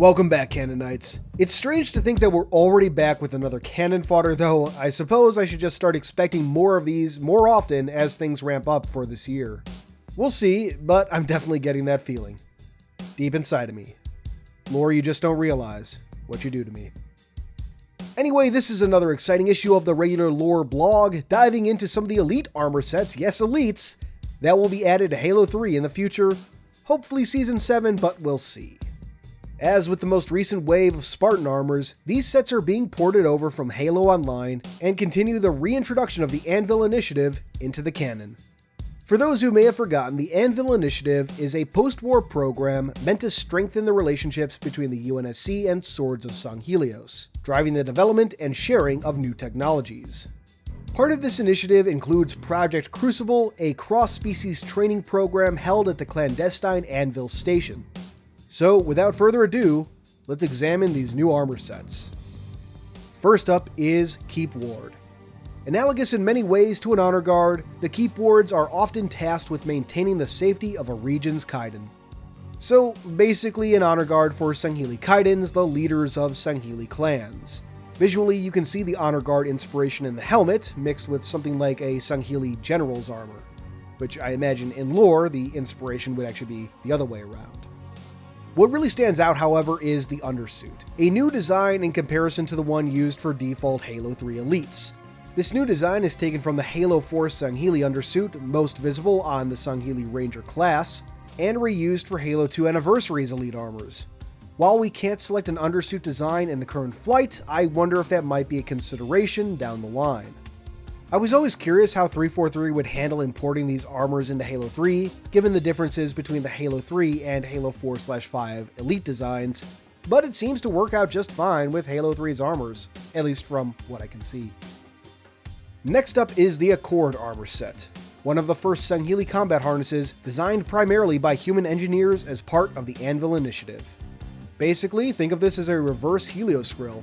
Welcome back, Canon Knights. It's strange to think that we're already back with another Canon Fodder, though I suppose I should just start expecting more of these more often as things ramp up for this year. We'll see, but I'm definitely getting that feeling. Deep inside of me. Lore you just don't realize what you do to me. Anyway, this is another exciting issue of the regular Lore blog, diving into some of the Elite armor sets, yes Elites, that will be added to Halo 3 in the future. Hopefully Season 7, but we'll see. As with the most recent wave of Spartan armors, these sets are being ported over from Halo Online and continue the reintroduction of the Anvil Initiative into the canon. For those who may have forgotten, the Anvil Initiative is a post-war program meant to strengthen the relationships between the UNSC and Swords of Sanghelios, driving the development and sharing of new technologies. Part of this initiative includes Project Crucible, a cross-species training program held at the clandestine Anvil Station. So, without further ado, let's examine these new armor sets. First up is Keep Ward. Analogous in many ways to an honor guard, the Keep Wards are often tasked with maintaining the safety of a region's Kaidan. So, basically an honor guard for Sangheli Kaidans, the leaders of Sangheli clans. Visually, you can see the honor guard inspiration in the helmet, mixed with something like a Sangheli general's armor, which I imagine in lore, the inspiration would actually be the other way around. What really stands out, however, is the undersuit, a new design in comparison to the one used for default Halo 3 Elites. This new design is taken from the Halo 4 Sangheli undersuit, most visible on the Sangheli Ranger class, and reused for Halo 2 Anniversary's Elite armors. While we can't select an undersuit design in the current flight, I wonder if that might be a consideration down the line. I was always curious how 343 would handle importing these armors into Halo 3, given the differences between the Halo 3 and Halo 4/5 Elite designs, but it seems to work out just fine with Halo 3's armors, at least from what I can see. Next up is the Accord armor set, one of the first Sangheli combat harnesses designed primarily by human engineers as part of the Anvil Initiative. Basically, think of this as a reverse Helios grill.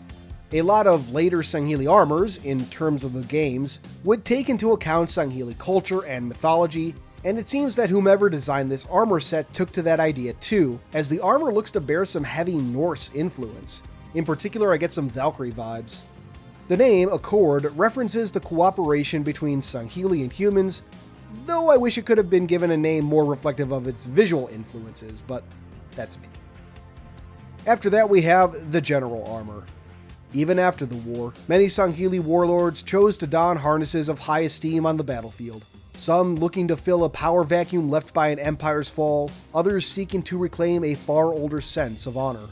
A lot of later Sangheli armors, in terms of the games, would take into account Sangheli culture and mythology, and it seems that whomever designed this armor set took to that idea too, as the armor looks to bear some heavy Norse influence. In particular, I get some Valkyrie vibes. The name, Accord, references the cooperation between Sangheli and humans, though I wish it could have been given a name more reflective of its visual influences, but that's me. After that we have the General armor. Even after the war, many Sangheli warlords chose to don harnesses of high esteem on the battlefield. Some looking to fill a power vacuum left by an empire's fall, others seeking to reclaim a far older sense of honor.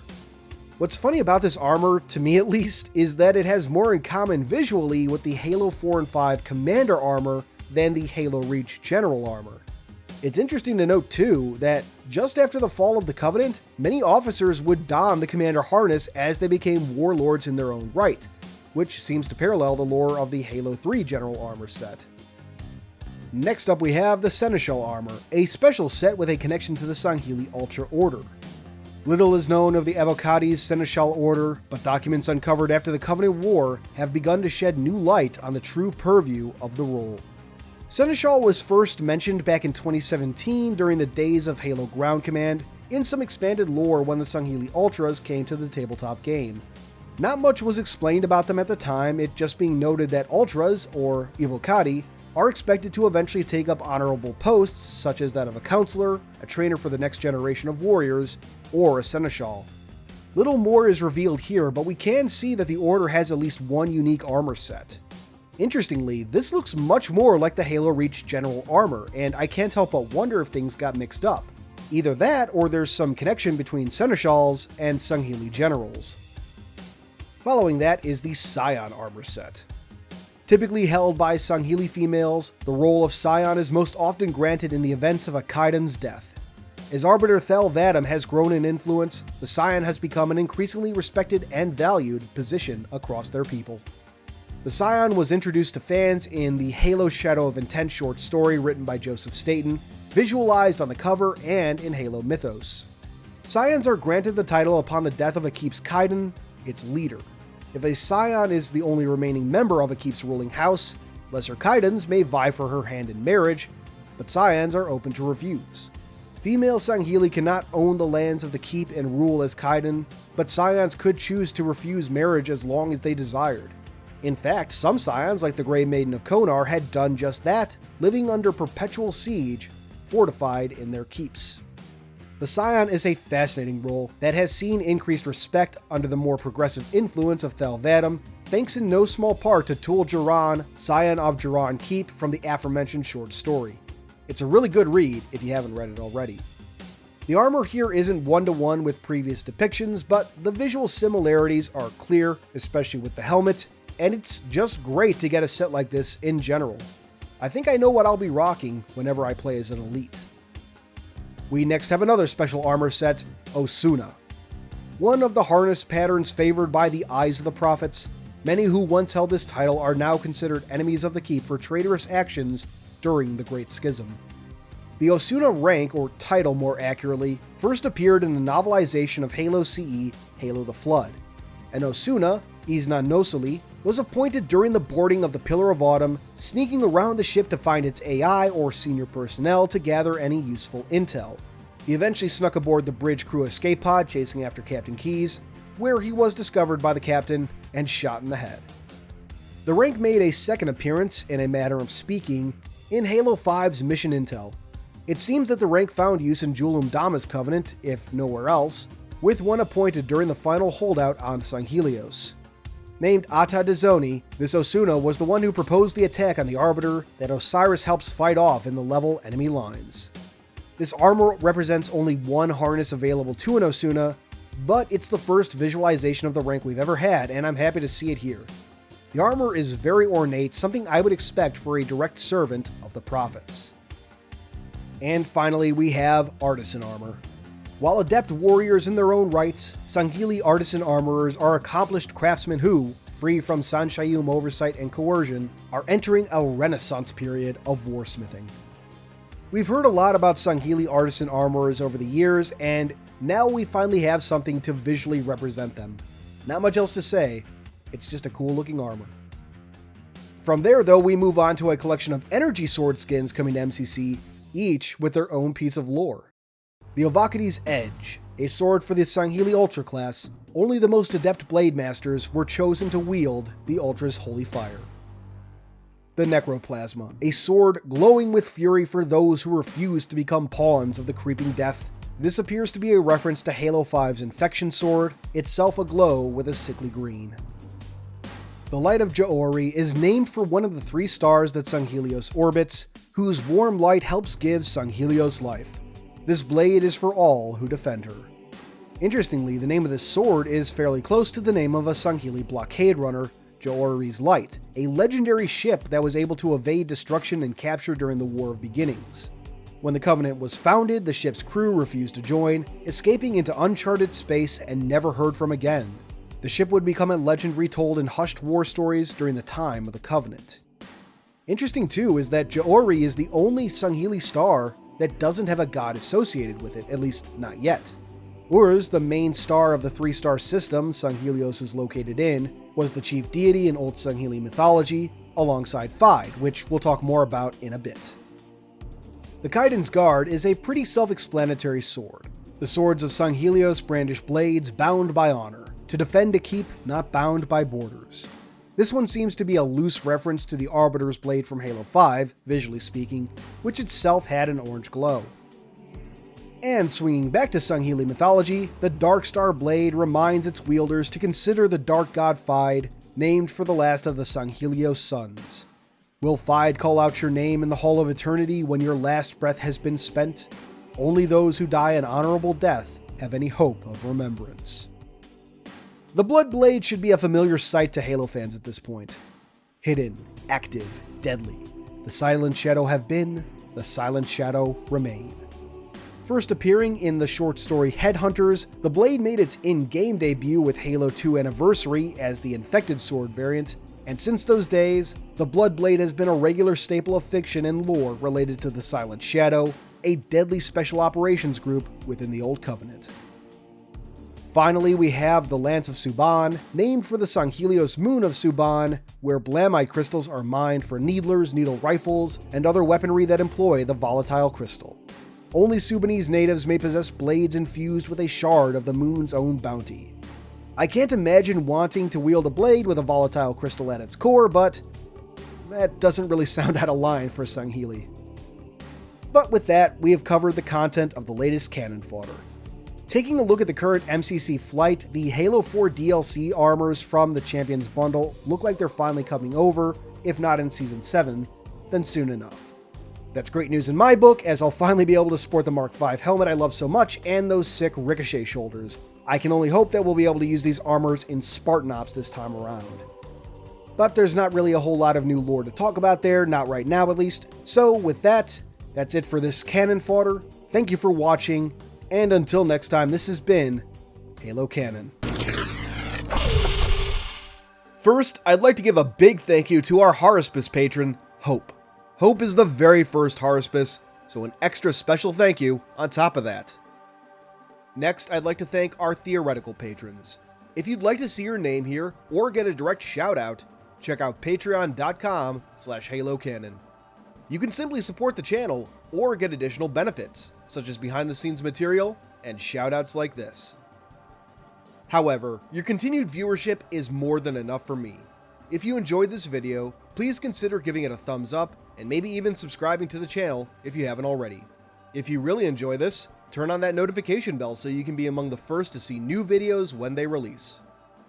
What's funny about this armor, to me at least, is that it has more in common visually with the Halo 4 and 5 Commander armor than the Halo Reach General armor. It's interesting to note too that just after the fall of the Covenant, many officers would don the Commander harness as they became warlords in their own right, which seems to parallel the lore of the Halo 3 General armor set. Next up we have the Seneschal armor, a special set with a connection to the Sangheli Ultra Order. Little is known of the Evocati's Seneschal Order, but documents uncovered after the Covenant War have begun to shed new light on the true purview of the role. Seneschal was first mentioned back in 2017 during the days of Halo Ground Command in some expanded lore when the Sangheli Ultras came to the tabletop game. Not much was explained about them at the time, it just being noted that Ultras, or Evocati, are expected to eventually take up honorable posts such as that of a counselor, a trainer for the next generation of warriors, or a Seneschal. Little more is revealed here, but we can see that the Order has at least one unique armor set. Interestingly, this looks much more like the Halo Reach General armor, and I can't help but wonder if things got mixed up. Either that, or there's some connection between Seneschals and Sangheli Generals. Following that is the Scion armor set. Typically held by Sangheli females, the role of Scion is most often granted in the events of a Kaidan's death. As Arbiter Thel Vadam has grown in influence, the Scion has become an increasingly respected and valued position across their people. The Scion was introduced to fans in the Halo Shadow of Intent short story written by Joseph Staten, visualized on the cover and in Halo Mythos. Scions are granted the title upon the death of a Keep's Kaidan, its leader. If a Scion is the only remaining member of a Keep's ruling house, lesser Kaidans may vie for her hand in marriage, but Scions are open to refuse. Female Sangheili cannot own the lands of the Keep and rule as Kaiden, but Scions could choose to refuse marriage as long as they desired. In fact, some Scions, like the Grey Maiden of Konar, had done just that, living under perpetual siege, fortified in their keeps. The Scion is a fascinating role that has seen increased respect under the more progressive influence of Thel 'Vadam, thanks in no small part to Tul Jiran, Scion of Jiran Keep from the aforementioned short story. It's a really good read if you haven't read it already. The armor here isn't one-to-one with previous depictions, but the visual similarities are clear, especially with the helmet, and it's just great to get a set like this in general. I think I know what I'll be rocking whenever I play as an elite. We next have another special armor set, Osuna. One of the harness patterns favored by the Eyes of the Prophets, many who once held this title are now considered enemies of the Keep for traitorous actions during the Great Schism. The Osuna rank, or title more accurately, first appeared in the novelization of Halo CE, Halo the Flood, and Osuna, Isna Nosuli, was appointed during the boarding of the Pillar of Autumn, sneaking around the ship to find its AI or senior personnel to gather any useful intel. He eventually snuck aboard the bridge crew escape pod chasing after Captain Keyes, where he was discovered by the captain and shot in the head. The rank made a second appearance, in a manner of speaking, in Halo 5's Mission Intel. It seems that the rank found use in Julum Dama's Covenant, if nowhere else, with one appointed during the final holdout on Sanghelios. Named Ata Dizoni, this Osuna was the one who proposed the attack on the Arbiter that Osiris helps fight off in the level enemy lines. This armor represents only one harness available to an Osuna, but it's the first visualization of the rank we've ever had, and I'm happy to see it here. The armor is very ornate, something I would expect for a direct servant of the Prophets. And finally, we have Artisan Armor. While adept warriors in their own rights, Sangheili Artisan Armorers are accomplished craftsmen who, free from Sanshayum oversight and coercion, are entering a renaissance period of warsmithing. We've heard a lot about Sangheili Artisan Armorers over the years, and now we finally have something to visually represent them. Not much else to say, it's just a cool looking armor. From there though, we move on to a collection of energy sword skins coming to MCC, each with their own piece of lore. The Ovakides Edge, a sword for the Sangheili Ultra class, only the most adept blade masters were chosen to wield the Ultra's holy fire. The Necroplasma, a sword glowing with fury for those who refuse to become pawns of the creeping death. This appears to be a reference to Halo 5's Infection Sword, itself aglow with a sickly green. The Light of Jaori is named for one of the 3 stars that Sanghelios orbits, whose warm light helps give Sanghelios life. This blade is for all who defend her. Interestingly, the name of this sword is fairly close to the name of a Sangheili blockade runner, Jaori's Light, a legendary ship that was able to evade destruction and capture during the War of Beginnings. When the Covenant was founded, the ship's crew refused to join, escaping into uncharted space and never heard from again. The ship would become a legend retold in hushed war stories during the time of the Covenant. Interesting too is that Jaori is the only Sangheili star that doesn't have a god associated with it, at least not yet. Uruz, the main star of the 3-star system Sanghelios is located in, was the chief deity in Old Sangheili mythology, alongside Fide, which we'll talk more about in a bit. The Kaiden's Guard is a pretty self-explanatory sword. The swords of Sanghelios brandish blades bound by honor, to defend a keep not bound by borders. This one seems to be a loose reference to the Arbiter's blade from Halo 5, visually speaking, which itself had an orange glow. And swinging back to Sangheili mythology, the Darkstar blade reminds its wielders to consider the dark god Fide, named for the last of the Sanghelios sons. Will Fide call out your name in the Hall of Eternity when your last breath has been spent? Only those who die an honorable death have any hope of remembrance. The Blood Blade should be a familiar sight to Halo fans at this point. Hidden, active, deadly. The Silent Shadow have been, the Silent Shadow remain. First appearing in the short story Headhunters, the blade made its in-game debut with Halo 2 Anniversary as the Infected Sword variant, and since those days, the Blood Blade has been a regular staple of fiction and lore related to the Silent Shadow, a deadly special operations group within the Old Covenant. Finally, we have the Lance of Suban, named for the Sanghelios moon of Suban, where Blamite crystals are mined for needlers, needle rifles, and other weaponry that employ the volatile crystal. only Sudanese natives may possess blades infused with a shard of the moon's own bounty. I can't imagine wanting to wield a blade with a volatile crystal at its core, but that doesn't really sound out of line for Sangheili. But with that, we have covered the content of the latest Canon Fodder. Taking a look at the current MCC flight, the Halo 4 DLC armors from the Champions bundle look like they're finally coming over, if not in Season 7, then soon enough. That's great news in my book, as I'll finally be able to sport the Mark V helmet I love so much and those sick ricochet shoulders. I can only hope that we'll be able to use these armors in Spartan Ops this time around. But there's not really a whole lot of new lore to talk about there, not right now at least. So with that, that's it for this Canon Fodder. Thank you for watching, and until next time, this has been Halo Canon. First, I'd like to give a big thank you to our Haruspice patron, Hope. Hope is the very first Haruspice, so an extra special thank you on top of that. Next, I'd like to thank our theoretical patrons. If you'd like to see your name here or get a direct shout out, check out patreon.com/halocanon. You can simply support the channel or get additional benefits, such as behind the scenes material and shoutouts like this. However, your continued viewership is more than enough for me. If you enjoyed this video, please consider giving it a thumbs up and maybe even subscribing to the channel if you haven't already. If you really enjoy this, turn on that notification bell so you can be among the first to see new videos when they release.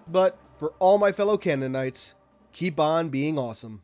But for all my fellow Canonites, keep on being awesome.